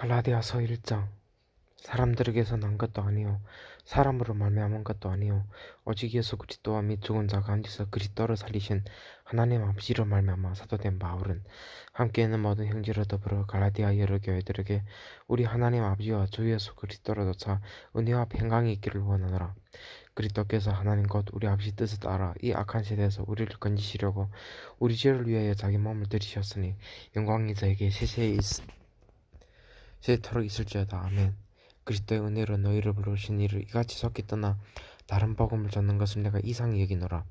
갈라디아서 1장. 사람들에게서 난 것도 아니요 사람으로 말미암은 것도 아니요 오직 예수 그리스도와 및 죽은 자 가운데서 그리스도를 살리신 하나님 아버지로 말미암아 사도된 바울은 함께 있는 모든 형제로 더불어 갈라디아 여러 교회들에게 우리 하나님 아버지와 주 예수 그리스도로 쫓아 은혜와 평강이 있기를 원하노라. 그리스도께서 하나님 곧 우리 아버지 뜻을 따라 이 악한 세대에서 우리를 건지시려고 우리 죄를 위하여 자기 몸을 들이셨으니 영광이 저에게 세토록 있을지어다. 아멘. 그리스도의 은혜로 너희를 부르신 이를 이같이 속히 떠나 다른 복음을 전는 것을 내가 이상히 여기노라.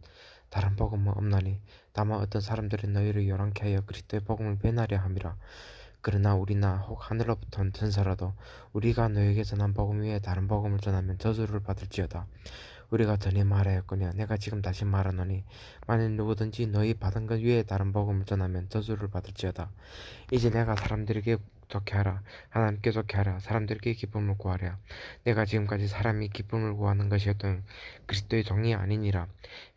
다른 복음은 없나니 다만 어떤 사람들이 너희를 요란케 하여 그리스도의 복음을 변하려 함이라. 그러나 우리나 혹 하늘로부터 온 천사라도 우리가 너에게 전한 복음 위에 다른 복음을 전하면 저주를 받을지어다. 우리가 전에 말하였거니와 내가 지금 다시 말하노니 만일 누구든지 너희 받은 것 위에 다른 복음을 전하면 저주를 받을지어다. 이제 내가 사람들에게 좋게 하라. 하나님께 좋게 하라. 사람들에게 기쁨을 구하랴. 내가 지금까지 사람이 기쁨을 구하는 것이었던 그리스도의 종이 아니니라.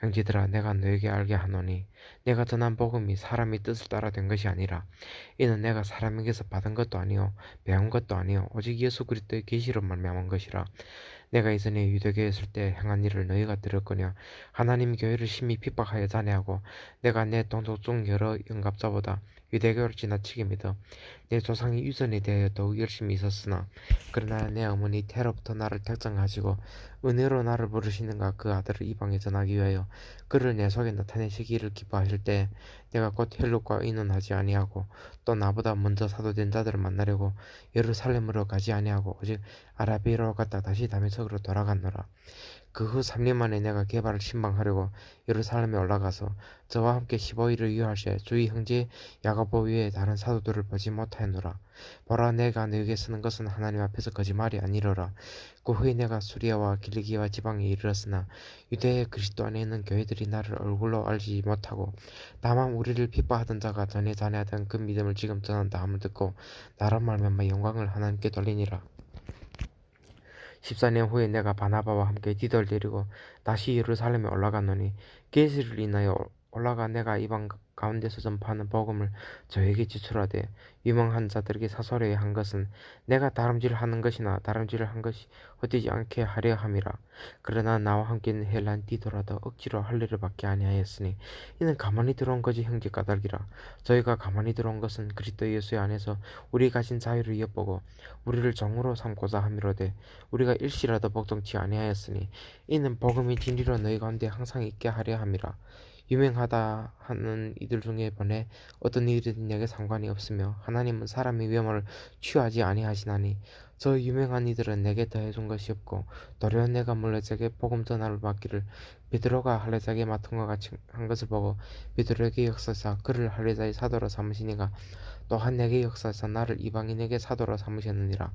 형제들아, 내가 너에게 알게 하노니 내가 전한 복음이 사람의 뜻을 따라 된 것이 아니라 이는 내가 사람에게서 받은 것도 아니요 배운 것도 아니요 오직 예수 그리스도의 계시로 말미암은 것이라. 내가 이전에 유대교에 있을 때 행한 일을 너희가 들었거냐. 하나님 교회를 심히 핍박하여 잔해하고 내가 내 동족 중 여러 영갑자보다 유대교를 지나치게 믿어 내 조상이 유전에 대하여 더욱 열심히 있었으나 그러나 내 어머니 태로부터 나를 택정하시고 은혜로 나를 부르시는가 그 아들을 이방에 전하기 위하여 그를 내 속에 나타내시기를 기뻐하실 때 내가 곧 헬롯과 의논하지 아니하고 또 나보다 먼저 사도된 자들을 만나려고 예루살렘으로 가지 아니하고 오직 아라비아로 갔다 다시 다메섹으로 돌아갔노라. 그 후 3년 만에 내가 게바를 신방하려고 예루살렘에 올라가서 저와 함께 15일을 유할시에 주의 형제 야고보 외에 다른 사도들을 보지 못하였노라. 보라, 내가 너에게 쓰는 것은 하나님 앞에서 거짓말이 아니로라. 그 후에 내가 수리아와 길리기와 지방에 이르렀으나 유대의 그리스도 안에 있는 교회들이 나를 얼굴로 알지 못하고 다만 우리를 핍박하던 자가 전에 전해하던 그 믿음을 지금 전한다 함을 듣고 나로 말미암아 영광을 하나님께 돌리니라. 14년 후에 내가 바나바와 함께 디도를 데리고 다시 예루살렘에 올라갔노니 계시를 인하여 올라가 내가 이방 가운데서 전파하는 복음을 저에게 지출하되 유명한 자들에게 사설해야 한 것은 내가 다름질하는 것이나 다름질을 한 것이 헛되지 않게 하려 함이라. 그러나 나와 함께 있는 헬란 디도라도 억지로 할례를 받게 아니하였으니 이는 가만히 들어온 거지 형제 까닭이라. 저희가 가만히 들어온 것은 그리스도 예수 안에서 우리 가진 자유를 엿보고 우리를 종으로 삼고자 함이로되 우리가 일시라도 복종치 아니하였으니 이는 복음이 진리로 너희 가운데 항상 있게 하려 함이라. 유명하다 하는 이들 중에 보내 어떤 일이든 내게 상관이 없으며 하나님은 사람의 위험을 취하지 아니하시나니 저 유명한 이들은 내게 더해준 것이 없고 도리어 내가 물레자게 복음 전하를 맡기를 베드로가 할례자에게 맡은 것 같이 한 것을 보고 베드로에게 역사사 그를 할례자의 사도로 삼으시니가 또한 내게 역사하사 나를 이방인에게 사도로 삼으셨느니라.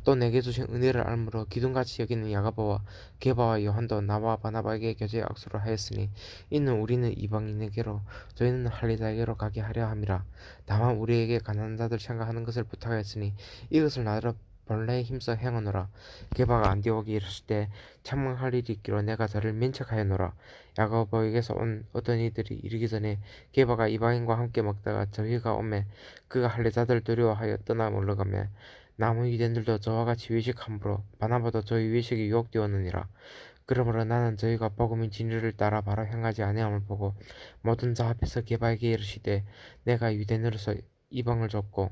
또 내게 주신 은혜를 알므로 기둥같이 여기는 야고보와 게바와 요한도 나와 바나바에게 교제의 악수를 하였으니 이는 우리는 이방인에게로 저희는 할례자에게로 가게 하려 함이라. 다만 우리에게 가난한 자들 생각하는 것을 부탁하였으니 이것을 나로 본래에 힘써 행하노라. 게바가 안디옥에 이르실 때 책망할 일이 있기로 내가 저를 면책하였노라. 야고보에게서 온 어떤 이들이 이르기 전에 게바가 이방인과 함께 먹다가 저희가 오매 그가 할례자들 두려워하여 떠나 물러가며 남은 유대인들도 저와 같이 외식함으로 바나바도 저희 외식에 유혹되었느니라. 그러므로 나는 저희가 복음의 진리를 따라 바로 행하지 아니함을 보고 모든 자 앞에서 게바에게 이르시되 내가 유대인으로서 이방을 줬고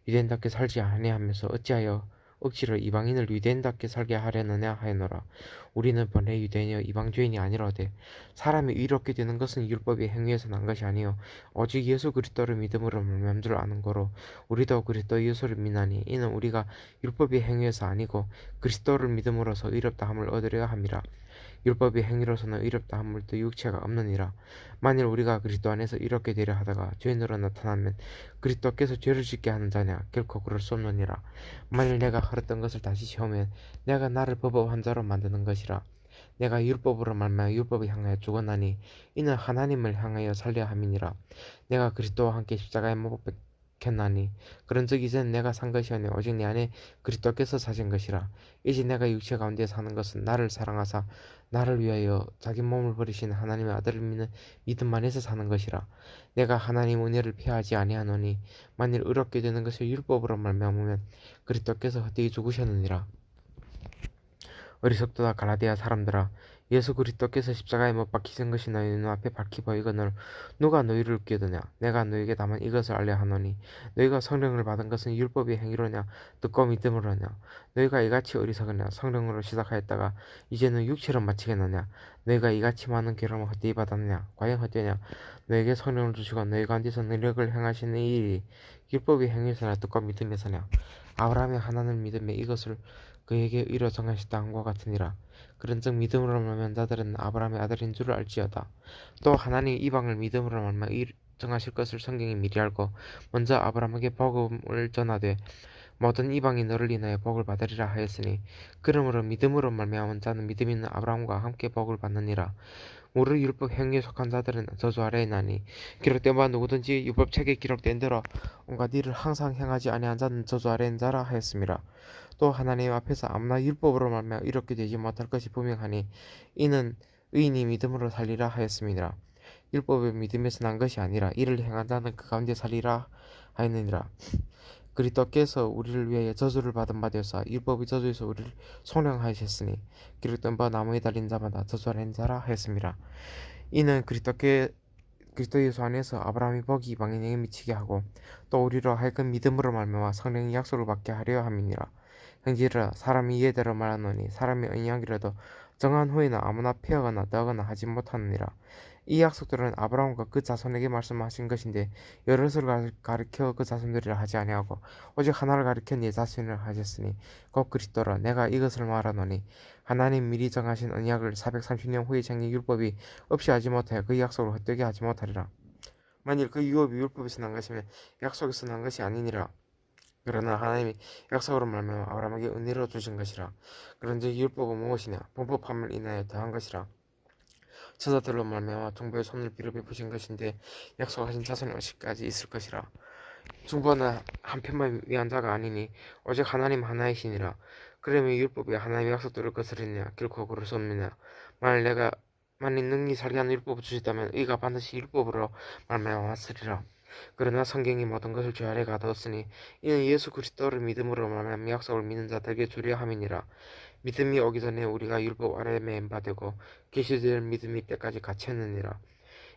유대인답게 살지 아니하면서 어찌하여 억지로 이방인을 유대인답게 살게 하려느냐 하였노라. 우리는 본래 유대인이여 이방주인이 아니로되 사람이 의롭게 되는 것은 율법의 행위에서 난 것이 아니요 오직 예수 그리스도를 믿음으로 말미암은 줄 아는 거로 우리도 그리스도 예수를 믿나니 이는 우리가 율법의 행위에서 아니고 그리스도를 믿음으로써 의롭다 함을 얻으려 함이라. 율법의 행위로서는 의롭다 함을도 육체가 없느니라. 만일 우리가 그리스도 안에서 이렇게 되려 하다가 죄인으로 나타나면 그리스도께서 죄를 짓게 하는 자냐? 결코 그럴 수 없느니라. 만일 내가 헐었던 것을 다시 세우면 내가 나를 법업한 자로 만드는 것이라. 내가 율법으로 말미암아 율법을 향하여 죽었나니 이는 하나님을 향하여 살려 함이니라. 내가 그리스도와 함께 십자가에 못 겠나니 그런즉 이제는 내가 산 것이 아니요 오직 내 안에 그리스도께서 사신 것이라. 이제 내가 육체 가운데 사는 것은 나를 사랑하사 나를 위하여 자기 몸을 버리신 하나님의 아들을 믿는 믿음 안에서 사는 것이라. 내가 하나님 은혜를 피하지 아니하노니 만일 의롭게 되는 것을 율법으로 말미암으면 그리스도께서 헛되이 죽으셨느니라. 어리석도다 갈라디아 사람들아, 예수 그리스도께서 십자가에 못 박히신 것이 너희 눈앞에 밝히 보이거늘 누가 너희를 웃게드냐. 내가 너희에게 다만 이것을 알려 하노니 너희가 성령을 받은 것은 율법의 행위로냐 듣고 믿음으로냐. 너희가 이같이 어리석으냐. 성령으로 시작하였다가 이제는 육체로 마치겠느냐. 너희가 이같이 많은 괴로움을 헛되이 받았느냐. 과연 헛되냐. 너희에게 성령을 주시고 너희 가운데서 능력을 행하시는 이 일이 율법의 행위에서나 듣고 믿음에서냐. 아브라함이 하나님을 믿음에 이것을 그에게 의로 정하셨다 함과 같으니라. 그런즉 믿음으로 말미암은 자들은 아브라함의 아들인 줄을 알지어다. 또 하나님이 이방을 믿음으로 말미암아 정하실 것을 성경이 미리 알고 먼저 아브라함에게 복음을 전하되 모든 이방이 너를 인하여 복을 받으리라 하였으니 그러므로 믿음으로 말미암은 자는 믿음 있는 아브라함과 함께 복을 받느니라. 무릇 율법 행위에 속한 자들은 저주 아래에 나니 기록된 바 누구든지 율법책에 기록된 대로 온갖 일을 항상 행하지 아니한 자는 저주 아래인 자라 하였습니다. 또 하나님 앞에서 아무나 율법으로 말미암아 이롭게 되지 못할 것이 분명하니 이는 의인이 믿음으로 살리라 하였습니다. 율법의 믿음에서 난 것이 아니라 이를 행한 자는 그 가운데 살리라 하였느니라. 그리스도께서 우리를 위하여 저주를 받은 바 되어서 율법의 저주에서 우리를 속량하셨으니 기록된 바 나무에 달린 자마다 저주 아래인 자라 하였습니다. 이는 그리스도 예수 안에서 아브라함이 복이 이방인에게 미치게 하고 또 우리로 하여금 믿음으로 말미암아 성령의 약속을 받게 하려 함이니라. 형제들아, 사람이 이해대로 말하노니 사람이 언약이라도 정한 후에는 아무나 폐하거나 떠거나 하지 못하느니라. 이 약속들은 아브라함과 그 자손에게 말씀하신 것인데 여럿을 가리켜 그 자손들이라 하지 아니하고 오직 하나를 가리켜 네 자손이라 하셨으니 곧 그리스도라. 내가 이것을 말하노니 하나님 미리 정하신 언약을 430년 후에 생긴 율법이 없이 하지 못하여 그 약속을 헛되게 하지 못하리라. 만일 그 유업이 율법에서 난 것이면 약속에서 난 것이 아니니라. 그러나 하나님이 약속으로 말미암아 아브라함에게 은혜로 주신 것이라. 그런즉 율법은 무엇이냐. 범법함을 인하여 더한 것이라. 저자들로 말미암아 정부의 손을 빌어 베푸신 것인데 약속하신 자손의 어시까지 있을 것이라. 중보는 한편만 위한 자가 아니니 오직 하나님 하나이시니라. 그러면 율법이 하나님의 약속들을 거스르느냐. 결코 그럴 수 없느냐. 만일 능히 살게 하는 율법을 주셨다면 의가 반드시 율법으로 말미암아 왔으리라. 그러나 성경이 모든 것을 죄 아래 가두었으니 이는 예수 그리스도를 믿음으로 말미암아 약속을 믿는 자들에게 주려 함이니라. 믿음이 오기 전에 우리가 율법 아래 매임받고 계시될 믿음이 때까지 갇혔느니라.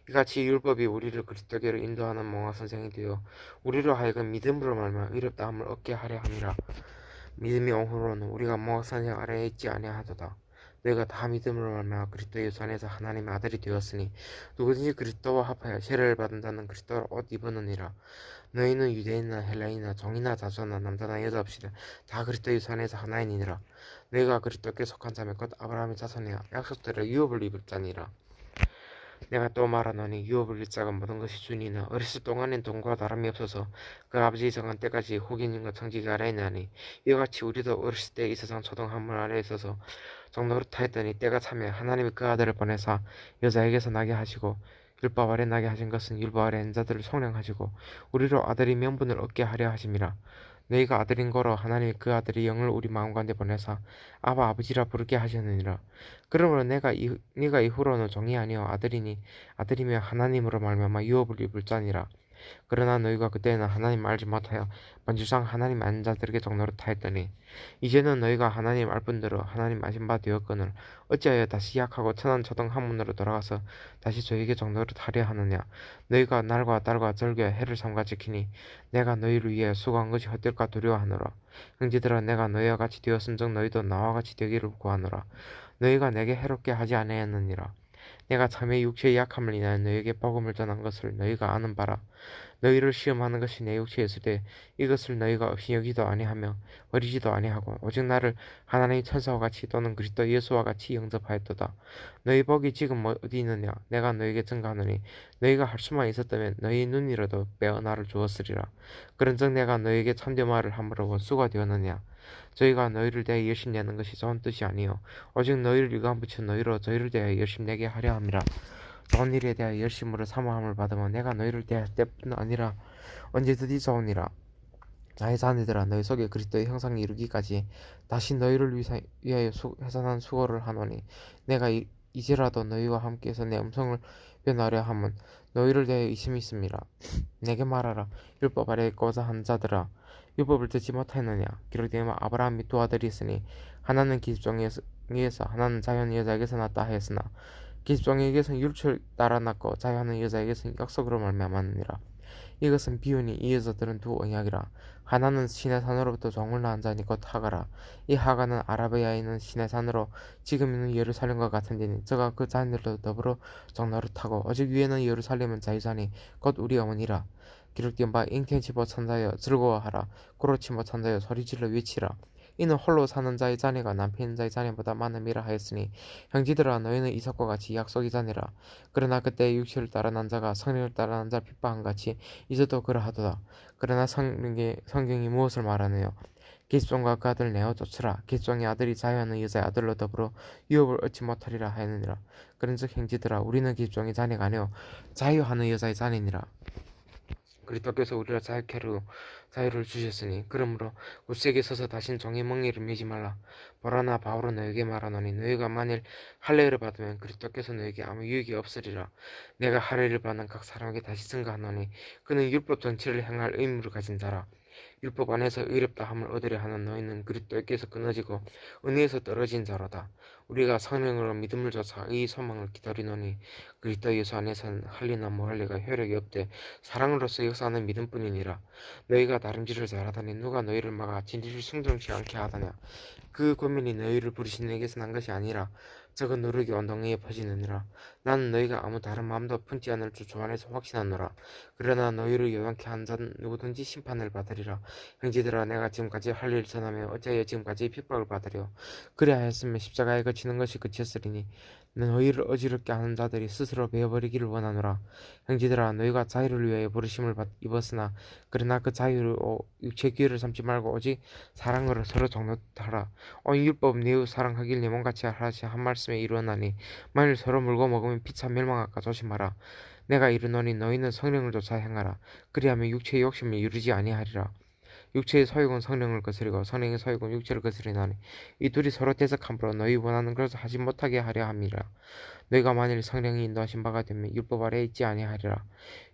이같이 율법이 우리를 그리스도께로 인도하는 몽학 선생이 되어 우리로 하여금 믿음으로 말미암아 의롭다함을 얻게 하려 함이라. 믿음이 온 후로는 우리가 몽학 선생 아래에 있지 아니하도다. 너희가 다 믿음으로 말미암아 그리스도 예수 안에서 하나님의 아들이 되었으니 누구든지 그리스도와 합하여 세례를 받은 자는 그리스도를 옷 입었느니라. 너희는 유대인이나 헬라인이나 종이나 자주나 남자나 여자 없이 다 그리스도 예수 안에서 하나이니라. 너희가 그리스도께 속한 자매 곧 아브라함의 자손이야 약속대로 유업을 입을 자니라. 내가 또 말하노니 유업을 입을 자가 모든 것이 주니나 어렸을 동안엔 돈과 다름이 없어서 그 아버지 정한 때까지 후기님과 청지기 아래에 나니 이와 같이 우리도 어렸을 때 이 세상 초등 한물 아래에 있어서 종노릇하였더니 때가 차면 하나님이 그 아들을 보내사 여자에게서 나게 하시고 율법 아래 나게 하신 것은 율법 아래 있는 자들을 속량하시고 우리로 아들이 명분을 얻게 하려 하심이라. 너희가 아들인 거로 하나님이 그 아들이 영을 우리 마음 가운데 보내사 아바 아버지라 부르게 하셨느니라. 그러므로 네가 이후로는 종이 아니요 아들이니 아들이며 하나님으로 말미암아 유업을 입을 자니라. 그러나 너희가 그때는 하나님 알지 못하여 본질상 하나님 아는 자들에게 종노릇하였더니 이제는 너희가 하나님 알 뿐더러 하나님 아신 바 되었거늘 어찌하여 다시 약하고 천한 초등 한문으로 돌아가서 다시 저에게 종노릇하려 하느냐. 너희가 날과 달과 절기와 해를 삼가 지키니 내가 너희를 위해 수고한 것이 헛될까 두려워하노라. 형제들아, 내가 너희와 같이 되었은즉 너희도 나와 같이 되기를 구하노라. 너희가 내게 해롭게 하지 아니하였느니라. 내가 참의 육체의 약함을 인하여 너희에게 복음을 전한 것을 너희가 아는 바라. 너희를 시험하는 것이 내 육체에 있으되 이것을 너희가 없이 여기도 아니하며 버리지도 아니하고 오직 나를 하나님의 천사와 같이 또는 그리스도 예수와 같이 영접하였도다. 너희 복이 지금 어디 있느냐. 내가 너희에게 증거하노니 너희가 할 수만 있었다면 너희 눈이라도 빼어 나를 주었으리라. 그런즉 내가 너희에게 참된 말을 함으로 원수가 되었느냐. 저희가 너희를 대하여 열심 내는 것이 좋은 뜻이 아니요 오직 너희를 유감 붙여 너희로 저희를 대하여 열심 내게 하려 함이라. 좋은 일에 대하여 열심으로 사모함을 받으면 내가 너희를 대할 때뿐 아니라 언제든지 좋으니라. 나의 자녀들아, 너희 속에 그리스도의 형상을 이루기까지 다시 너희를 위하여 해산한 수고를 하노니, 내가 이제라도 너희와 함께해서 내 음성을 변하려 함은 너희를 대하여 의심이 있음이라. 내게 말하라. 율법 아래에 있고자 한 자들아, 율법을 듣지 못하였느냐? 기록되면 아브라함이 두 아들이 있으니 하나는 기습종에게서 하나는 자유하는 여자에게서 났다 하였으나 기습종에게서는 율법을 따라 났고 자유하는 여자에게서는 약속으로 말미암았느니라. 이것은 비유니 이 여자들은 두 언약이라. 하나는 신의 산으로부터 종을 낳은 자니 곧 하가라. 이 하가는 아라비아에 있는 신의 산으로 지금 있는 예루살렘과 같은 데니 저가 그 자녀들도 더불어 종노릇하고 오직 위에는 예루살렘은 자유자니 곧 우리 어머니라. 기록된 바 잉태치 못한 자여 즐거워하라. 고로치 못한 자여 소리질러 외치라. 이는 홀로 사는 자의 자녀가 남편 있는 자의 자녀보다 많음이라 하였으니, 형제들아, 너희는 이삭과 같이 약속의 자녀라. 그러나 그때 육체를 따라 난 자가 성령을 따라 난 자를 핍박한 같이 이제도 그러하도다. 그러나 성경이 무엇을 말하느냐? 기습종과 그 아들 내어 쫓으라. 기습종의 아들이 자유하는 여자의 아들로 더불어 유업을 얻지 못하리라 하였느니라. 그런즉 형제들아, 우리는 기습종의 자녀가 아니요 자유하는 여자의 자녀니라. 그리스도께서 우리를 자유케 하려 자유를 주셨으니, 그러므로 굳세게 서서 다신 종의 멍에를 매지 말라. 보라, 나 바울은 너에게 말하노니 너희가 만일 할례를 받으면 그리스도께서 너에게 아무 유익이 없으리라. 내가 할례를 받는 각 사람에게 다시 증거하노니 그는 율법 정치를 행할 의무를 가진 자라. 율법 안에서 의롭다 함을 얻으려 하는 너희는 그리스도께서 끊어지고 은혜에서 떨어진 자로다. 우리가 성령으로 믿음을 조사 의 소망을 기다리노니 그리스도 예수 안에서는 할례나 무할례가 효력이 없되 사랑으로서 역사하는 믿음뿐이니라. 너희가 다름질을 잘하다니 누가 너희를 막아 진리를 순종치 않게 하다냐? 그 고민이 너희를 부르신 내게서 난 것이 아니라 적은 누르기 온동이에 퍼지느니라. 나는 너희가 아무 다른 마음도 품지 않을 줄 주 안에서 확신하노라. 그러나 너희를 요동케 한 자는 누구든지 심판을 받으리라. 형제들아, 내가 지금까지 할 일을 전하며 어찌하여 지금까지 핍박을 받으려? 그리하였으면 십자가에 거치는 것이 그쳤으리니 너희를 어지럽게 하는 자들이 스스로 베어버리기를 원하노라. 형제들아, 너희가 자유를 위하여 부르심을 입었으나 그러나 그 자유로 육체 기회를 삼지 말고 오직 사랑으로 서로 종노하라. 온 율법 내 이웃 사랑하길 내 몸같이 하라시 한 말씀에 이루었나니, 만일 서로 물고 먹으면 피차 멸망할까 조심하라. 내가 이르노니 너희는 성령을 조사 행하라. 그리하면 육체의 욕심을 이루지 아니하리라. 육체의 소욕은 성령을 거스리고 성령의 소욕은 육체를 거스리나니 이 둘이 서로 대적함으로 너희 원하는 것을 하지 못하게 하려 함이라. 너희가 만일 성령이 인도하신 바가 되면 율법 아래에 있지 아니하리라.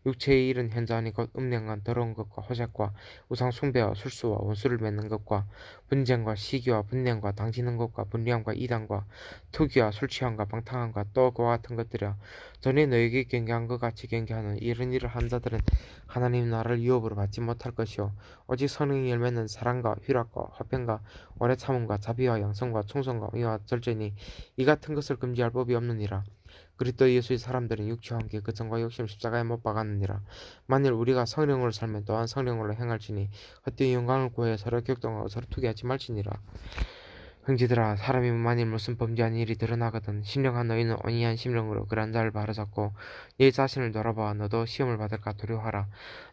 육체의 일은 현저하니 곧 음란과 더러운 것과 호색과 우상 숭배와 술수와 원수를 맺는 것과 분쟁과 시기와 분냄과 당지는 것과 분리함과 이단과 투기와 술취함과 방탕함과 또 그와 같은 것들이라. 전에 너에게 경계한 것 같이 경계하는 이런 일을 한 자들은 하나님 나라를 유업으로 받지 못할 것이요 오직 성령의 열매는 사랑과 희락과 화평과 오래 참음과 자비와 양성과 충성과 의와 절제니 이 같은 것을 금지할 법이 없느니라. 그리스도 예수의 사람들은 육체와 함께 그정과 욕심 십자가에 못 박았느니라. 만일 우리가 성령으로 살면 또한 성령으로 행할지니 헛되이 영광을 구하여 서로 격동하고 서로 투기하지 말지니라. 형제들아, 사람이 만일 무슨 범죄한 일이 드러나거든 신령한 너희는 온유한 심령으로 그런 자를 바로잡고 네 자신을 돌아봐 너도 시험을 받을까 두려워하라.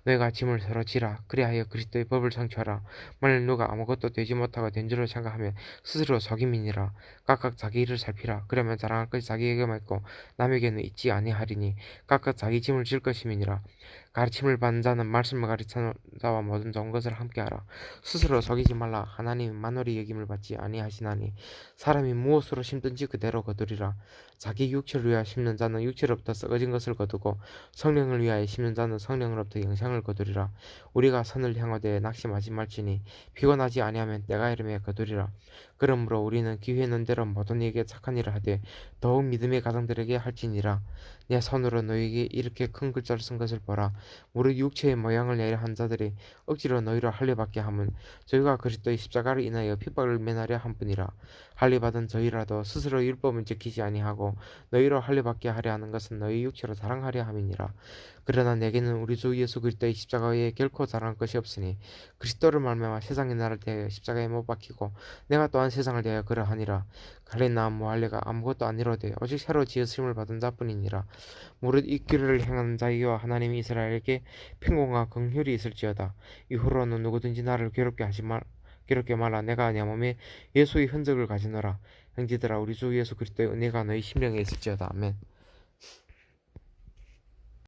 너희가 짐을 서로 지라. 그리하여 그리스도의 법을 성취하라. 만일 누가 아무것도 되지 못하고 된 줄로 생각하면 스스로 속임이니라. 각각 자기 일을 살피라. 그러면 자랑할 것이 자기에게만 있고 남에게는 있지 아니하리니 각각 자기 짐을 질 것임이니라. 가르침을 받는 자는 말씀을 가르치는 자와 모든 좋은 것을 함께하라. 스스로 속이지 말라. 하나님은 만월의 여김을 받지 아니하시나니 사람이 무엇으로 심든지 그대로 거두리라. 자기 육체를 위하여 심는 자는 육체로부터 썩어진 것을 거두고 성령을 위하여 심는 자는 성령으로부터 영생을 거두리라. 우리가 선을 향하되 낙심하지 말지니 피곤하지 아니하면 때가 이르매 거두리라. 그러므로 우리는 기회 있는 대로 모든 이에게 착한 일을 하되 더욱 믿음의 가정들에게 할지니라. 내 손으로 너희에게 이렇게 큰 글자를 쓴 것을 보라. 무릇 육체의 모양을 내려 한 자들이 억지로 너희를 할례받게 함은 저희가 그리스도의 십자가를 인하여 핍박을 면하려 함뿐이라. 할례받은 저희라도 스스로 율법을 지키지 아니하고 너희로 할례받게 하려 하는 것은 너희 육체로 자랑하려 함이니라. 그러나 내게는 우리 주 예수 그리스도의 십자가 외에 결코 자랑할 것이 없으니 그리스도를 말미암아 세상이 나를 대하여 십자가에 못 박히고 내가 또한 세상을 대하여 그러하니라. 할례나 무할례가 아무것도 아니로되 오직 새로 지으심을 받은 자뿐이니라. 무릇 이 길을 행하는 자이와 하나님이 이스라엘에게 평공과 긍휼이 있을지어다. 이후로는 누구든지 나를 괴롭게 말라. 내가 내 몸에 예수의 흔적을 가지노라. 형제들아, 우리 주 예수 그리스도의 은혜가 너희 심령에 있을지어다. 아멘.